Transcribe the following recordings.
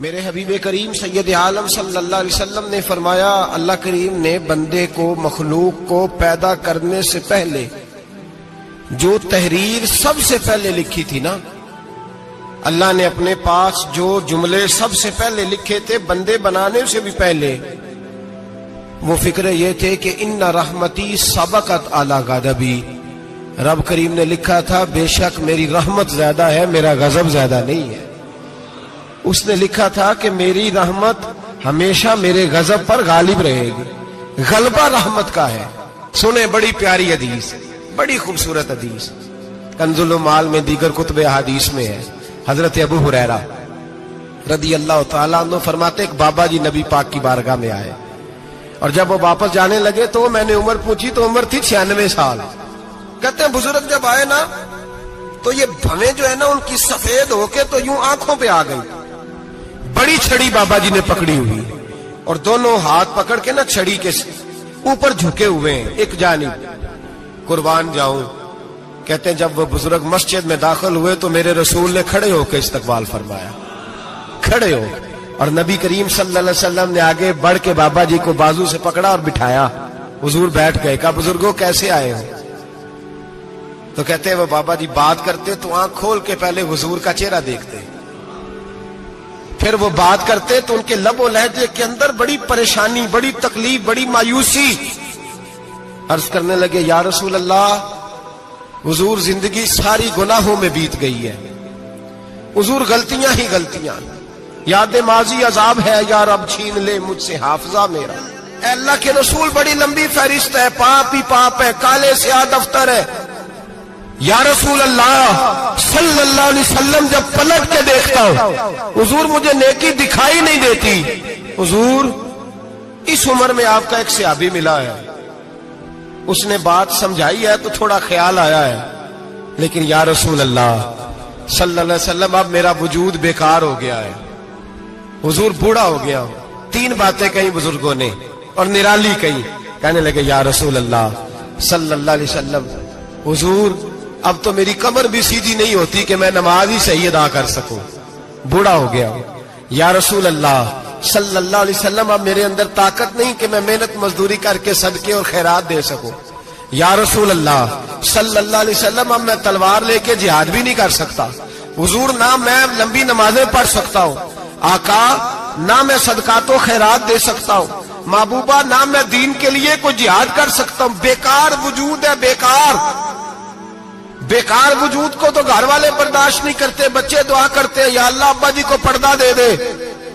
मेरे हबीब करीम सैयद आलम सल्लल्लाहु अलैहि वसल्लम ने फरमाया, अल्लाह करीम ने बंदे को, मखलूक को पैदा करने से पहले जो तहरीर सबसे पहले लिखी थी ना, अल्लाह ने अपने पास जो जुमले सबसे पहले लिखे थे बंदे बनाने से भी पहले, वो फिक्र ये थे कि इन्ना रहमती सबकत अला गज़बी। रब करीम ने लिखा था बेशक मेरी रहमत ज्यादा है, मेरा गजब ज्यादा नहीं है। उसने लिखा था कि मेरी रहमत हमेशा मेरे गजब पर गालिब रहेगी। गलबा रहमत का है। सुने, बड़ी प्यारी हदीस, बड़ी खूबसूरत हदीस, कंजुल माल में दीगर कुतुब हदीस में है। हजरत अबू हुरैरा रदी अल्लाह तआला अन्हु फरमाते, एक बाबा जी नबी पाक की बारगाह में आए और जब वो वापस जाने लगे तो मैंने उम्र पूछी तो उम्र थी 96 साल। कहते हैं बुजुर्ग जब आए ना तो ये भवें जो है ना उनकी सफेद होके तो यूं आंखों पे आ गई। बड़ी छड़ी बाबा जी ने पकड़ी हुई और दोनों हाथ पकड़ के ना छड़ी के ऊपर झुके हुए हैं एक जानिब। कुर्बान जाऊं, कहते हैं जब वो बुजुर्ग मस्जिद में दाखिल हुए तो मेरे रसूल ने खड़े होकर इस्तकबाल फरमाया, खड़े हो, और नबी करीम सल्लल्लाहु अलैहि वसल्लम ने आगे बढ़ के बाबा जी को बाजू से पकड़ा और बिठाया। हुजूर बैठ गए। कहा बुजुर्गों कैसे आए हो? तो कहते हैं वो बाबा जी बात करते तो आंख खोल के पहले हुजूर का चेहरा देखते, फिर वो बात करते तो उनके लबो लहजे के अंदर बड़ी परेशानी, बड़ी तकलीफ, बड़ी मायूसी। अर्ज करने लगे, या रसूल अल्लाह, हुजूर जिंदगी सारी गुनाहों में बीत गई है, हुजूर गलतियां ही गलतियां, याद माजी अजाब है, यार अब छीन ले मुझसे हाफजा मेरा। अल्लाह के रसूल बड़ी लंबी फहरिस्त है, पाप ही पाप है, काले स्याह दफ्तर है। या रसूल अल्लाह सल्लल्लाहु अलैहि वसल्लम जब पलट के देखता हूं हुजूर मुझे नेकी दिखाई नहीं देती। हुजूर इस उम्र में आपका एक सहाबी मिला है, उसने बात समझाई है तो थोड़ा ख्याल आया है, लेकिन या रसूल अल्लाह सल्लल्लाहु अलैहि वसल्लम अब मेरा वजूद बेकार हो गया है, हुजूर बूढ़ा हो गया हूं। 3 बातें कही बुजुर्गों ने और निराली कही। कहने लगे, या रसूल अल्लाह सल्लल्लाहु अलैहि वसल्लम, हुजूर अब तो मेरी कमर भी सीधी नहीं होती कि मैं नमाज ही सही अदा कर सकूं, बूढ़ा हो गया हूं। या रसूल अल्लाह सल्लल्लाहु अलैहि वसल्लम, अब मेरे अंदर ताकत नहीं कि मैं मेहनत मजदूरी करके सदके और खैरात दे सकूं। या रसूल अल्लाह सल्लल्लाहु अलैहि वसल्लम, अब मैं तलवार लेके जिहाद भी नहीं कर सकता। हुजूर ना मैं लंबी नमाजें पढ़ सकता हूं, आका ना मैं सदकातो खैरात दे सकता हूं, महबूबा ना मैं दीन के लिए कोई जिहाद कर सकता हूं। बेकार वजूद है, बेकार बेकार वजूद को तो घर वाले बर्दाश्त नहीं करते, बच्चे दुआ करते हैं, या अल्लाह अब्बा जी को पर्दा दे दे,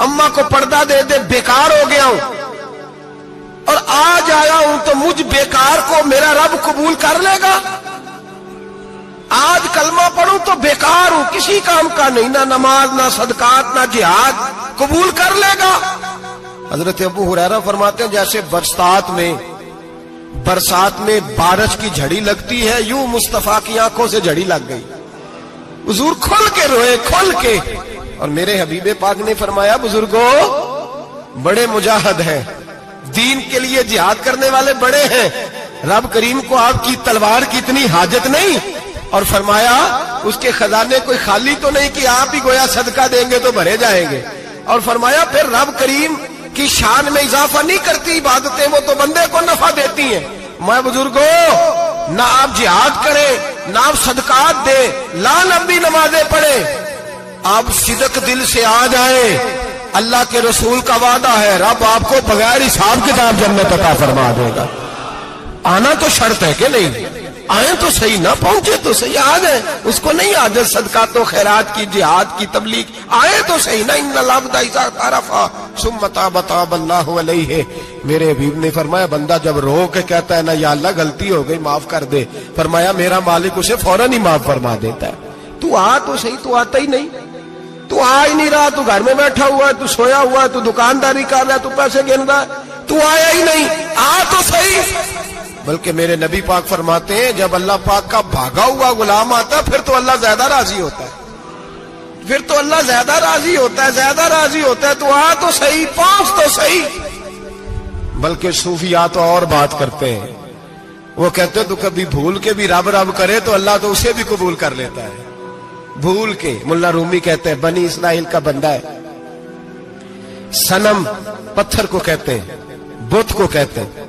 अम्मा को पर्दा दे दे। बेकार हो गया हूं और आज आया हूं तो मुझ बेकार को मेरा रब कबूल कर लेगा। आज कलमा पढ़ूं तो बेकार हूं, किसी काम का नहीं, ना नमाज, ना सदकात, ना जिहाद, कबूल कर लेगा। हजरत अबू हुरैरा फरमाते हैं जैसे बरसात में बारिश की झड़ी लगती है, यूं मुस्तफा की आंखों से झड़ी लग गई। हुजूर खुल के रोए, खुल के। और मेरे हबीबे पाक ने फरमाया, बुजुर्गों बड़े मुजाहिद हैं, दीन के लिए जिहाद करने वाले बड़े हैं, रब करीम को आपकी तलवार की इतनी हाजत नहीं। और फरमाया उसके खजाने कोई खाली तो नहीं कि आप ही गोया सदका देंगे तो भरे जाएंगे। और फरमाया फिर रब करीम की शान में इजाफा नहीं करती इबादतें, वो तो बंदे को नफा देती हैं। मैं बुजुर्गों ना आप जिहाद करें, ना आप सदकात दे, ना लंबी नमाजें पढ़े, आप सिदक दिल से आ जाए, अल्लाह के रसूल का वादा है रब आपको बगैर हिसाब किताब जन्नत अता फरमा देगा। आना तो शर्त है कि नहीं, आए तो सही, ना पहुंचे तो सही, आ जाए, उसको नहीं आदत सदकातो खैरात की, जिहाद की, तबलीग, आए तो सही ना। इन्नल अब्दा इज़ा अरफ़ा सुम्मा ताबा ताबल्लाहु अलैहि। मेरे हबीब ने फरमाया बंदा जब रो के कहता है ना या अल्लाह गलती हो गई माफ कर दे, फरमाया मेरा मालिक उसे फौरन ही माफ फरमा देता है। तू आ तो सही, तू आता ही नहीं, तू आ ही नहीं रहा, तू घर में बैठा हुआ है, तू सोया हुआ है, तू दुकानदारी कर रहा है, तू पैसे गिन रहा है, तू आया ही नहीं, आ तो सही। बल्कि मेरे नबी पाक फरमाते हैं जब अल्लाह पाक का भागा हुआ गुलाम आता है फिर तो अल्लाह ज्यादा राजी होता है, फिर तो अल्लाह ज्यादा राजी होता है, ज्यादा राजी होता है। तो आ तो सही, पहुंच तो सही। बल्कि सूफिया तो और बात करते हैं, वो कहते तो कभी भूल के भी रब रब करे तो अल्लाह तो उसे भी कबूल कर लेता है, भूल के। मुल्ला रूमी कहते हैं बनी इस्राइल का बंदा है, सनम पत्थर को कहते हैं, बुत को कहते हैं।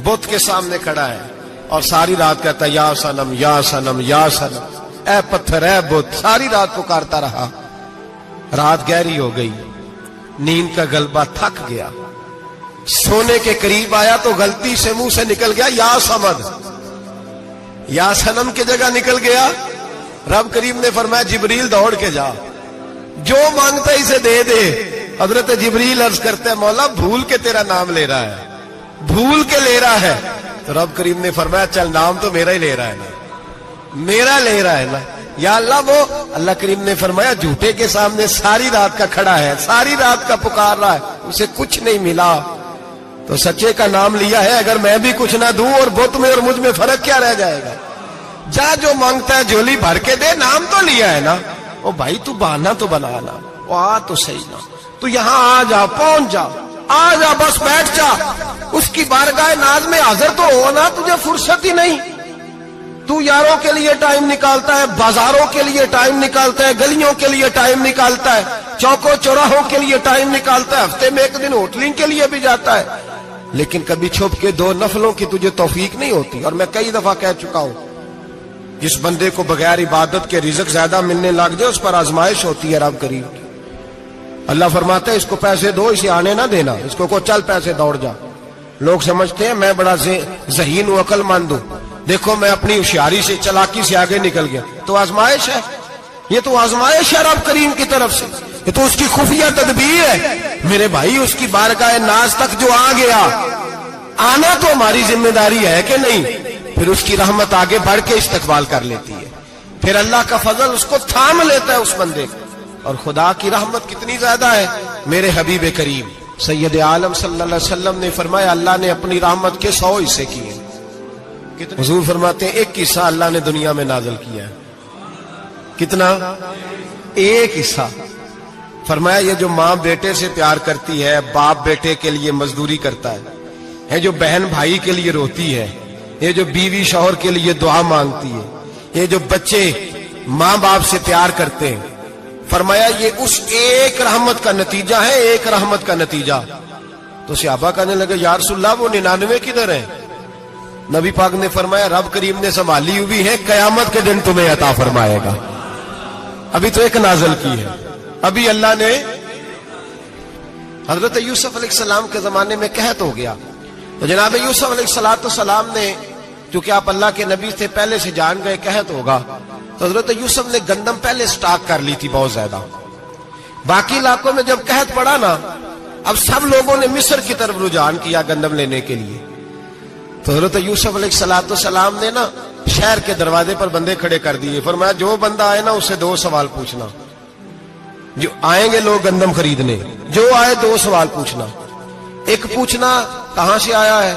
बुत के सामने खड़ा है और सारी रात कहता है या सनम या सनम या सनम, ए पत्थर ए बुत, सारी रात पुकारता रहा। रात गहरी हो गई, नींद का गलबा थक गया, सोने के करीब आया तो गलती से मुंह से निकल गया या समद, या सनम की जगह निकल गया। रब करीम ने फरमाया जिब्रील दौड़ के जा, जो मांगता है इसे दे दे। हजरत जिब्रील अर्ज करते हैं मौला भूल के तेरा नाम ले रहा है, भूल के ले रहा है। तो रब करीम ने फरमाया चल नाम तो मेरा ही ले रहा है ना, मेरा ले रहा है ना या अल्लाह। वो अल्लाह करीम ने फरमाया झूठे के सामने सारी रात का खड़ा है, सारी रात का पुकार रहा है, उसे कुछ नहीं मिला तो सच्चे का नाम लिया है। अगर मैं भी कुछ ना दूं और बुत में और मुझ में फर्क क्या रह जाएगा। जा जो मांगता है झोली भर के दे, नाम तो लिया है ना। ओ भाई तू बहाना तो बनाना, वो आ तो सही ना, तू यहां आ जा, पहुंच जा, आ जा, बस बैठ जा, उसकी बारगाह नाज में हाजिर तो हो ना। तुझे फुर्सत ही नहीं, तू यारों के लिए टाइम निकालता है, बाजारों के लिए टाइम निकालता है, गलियों के लिए टाइम निकालता है, चौकों चौराहों के लिए टाइम निकालता है, हफ्ते में एक दिन होटलिंग के लिए भी जाता है, लेकिन कभी छुप के दो नफलों की तुझे तौफीक नहीं होती। और मैं कई दफा कह चुका हूं, जिस बंदे को बगैर इबादत के रिज़्क ज्यादा मिलने लग जाए उस पर आजमाइश होती है रब करीम की। अल्लाह फरमाता है इसको पैसे दो, इसे आने ना देना, इसको को चल पैसे दौड़ जा। लोग समझते हैं मैं बड़ा ज़हीन हूं, अक्लमंद हूं, देखो मैं अपनी होशियारी से चालाकी से आगे निकल गया। तो आजमाइश है, ये तो आजमाइश है रब करीम की तरफ से, ये तो उसकी खुफिया तदबीर है। मेरे भाई उसकी बारगाह नाज तक जो आ गया, आना तो हमारी जिम्मेदारी है कि नहीं। फिर उसकी रहमत आगे बढ़ के इस्तकबाल कर लेती है, फिर अल्लाह का फजल उसको थाम लेता है उस बंदे को। और खुदा की रहमत कितनी ज्यादा है। मेरे हबीब करीम सैयद आलम सल्लल्लाहु अलैहि वसल्लम ने फरमाया अल्लाह ने अपनी रहमत के 100 हिस्से किए। हुजूर फरमाते हैं एक हिस्सा अल्लाह ने दुनिया में नाज़िल किया है। कितना? एक हिस्सा। फरमाया ये जो माँ बेटे से प्यार करती है, बाप बेटे के लिए मजदूरी करता है, जो बहन भाई के लिए रोती है, ये जो बीवी शौहर के लिए दुआ मांगती है, ये जो बच्चे माँ बाप से प्यार करते हैं, फरमाया ये उस एक रहमत का नतीजा है, एक रहमत का नतीजा। तो सहाबा कहने लगे या रसूलल्लाह वो 99 किधर है? नबी पाक ने फरमाया रब करीम ने संभाली हुई है, कयामत के दिन तुम्हें अता फरमाएगा। अभी तो एक नाज़िल की है, अभी अल्लाह ने हजरत यूसुफ अलैहिस्सलाम के जमाने में कहत हो गया। तो जनाब यूसुफ अलैहिस्सलाम ने, क्योंकि आप अल्लाह के नबी से पहले से जान गए कहत होगा, तो हजरत यूसुफ ने गंदम पहले स्टॉक कर ली थी बहुत ज्यादा। बाकी इलाकों में जब कहत पड़ा ना, अब सब लोगों ने मिस्र की तरफ रुझान किया गंदम लेने के लिए। तो हजरत यूसुफ अलैहिस्सलाम ने ना शहर के दरवाजे पर बंदे खड़े कर दिए। फरमाया जो बंदा आए ना उससे 2 सवाल पूछना। जो आएंगे लोग गंदम खरीदने, जो आए 2 सवाल पूछना। एक पूछना कहां से आया है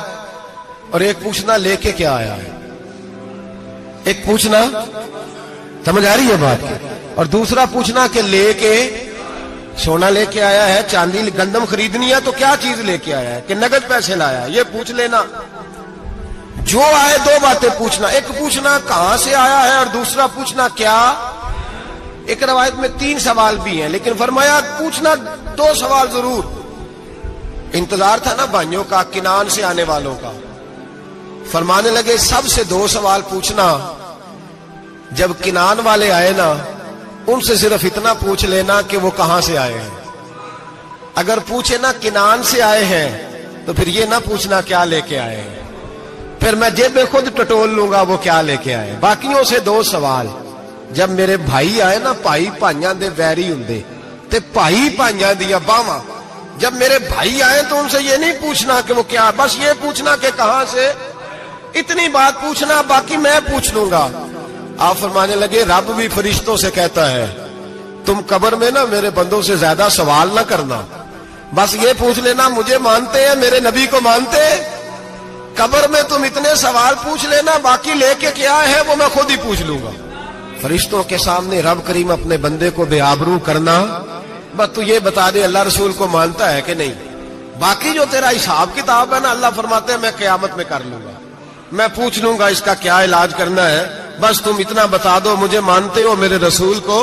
और एक पूछना लेके क्या आया है। एक पूछना, समझ आ रही है बात, और दूसरा पूछना कि लेके सोना लेके आया है, चांदी गंदम खरीदनी है तो क्या चीज लेके आया है, कि नगद पैसे लाया है, ये पूछ लेना। जो आए 2 बातें पूछना। एक पूछना कहां से आया है और दूसरा पूछना क्या। एक रवायत में 3 सवाल भी हैं, लेकिन फरमाया पूछना 2 सवाल जरूर। इंतजार था ना भाइयों का किनान से आने वालों का। फरमाने लगे सबसे 2 सवाल पूछना। जब किनान वाले आए ना, उनसे सिर्फ इतना पूछ लेना कि वो कहां से आए हैं। अगर पूछे ना किनान से आए हैं तो फिर ये ना पूछना क्या लेके आए हैं, फिर मैं जेब खुद टटोल लूंगा वो क्या लेके आए। बाकियों से 2 सवाल। जब मेरे भाई आए ना, भाई भाइयां दे वैरी हुंदे ते भाई भाइयां दियां बावां, जब मेरे भाई आए तो उनसे ये नहीं पूछना कि वो क्या, बस ये पूछना कि कहां से। इतनी बात पूछना, बाकी मैं पूछ लूंगा। आप फरमाने लगे रब भी फरिश्तों से कहता है तुम कब्र में ना मेरे बंदों से ज्यादा सवाल ना करना, बस ये पूछ लेना मुझे मानते हैं, मेरे नबी को मानते हैं। कब्र में तुम इतने सवाल पूछ लेना, बाकी लेके क्या है वो मैं खुद ही पूछ लूंगा। फरिश्तों के सामने रब करीम अपने बंदे को बेआबरू करना, बस तू ये बता दे अल्लाह रसूल को मानता है कि नहीं। बाकी जो तेरा हिसाब किताब है ना, अल्लाह फरमाते हैं मैं क़यामत में कर लूंगा, मैं पूछ लूंगा इसका क्या इलाज करना है। बस तुम इतना बता दो मुझे मानते हो, मेरे रसूल को,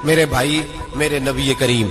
मेरे भाई, मेरे नबी करीम।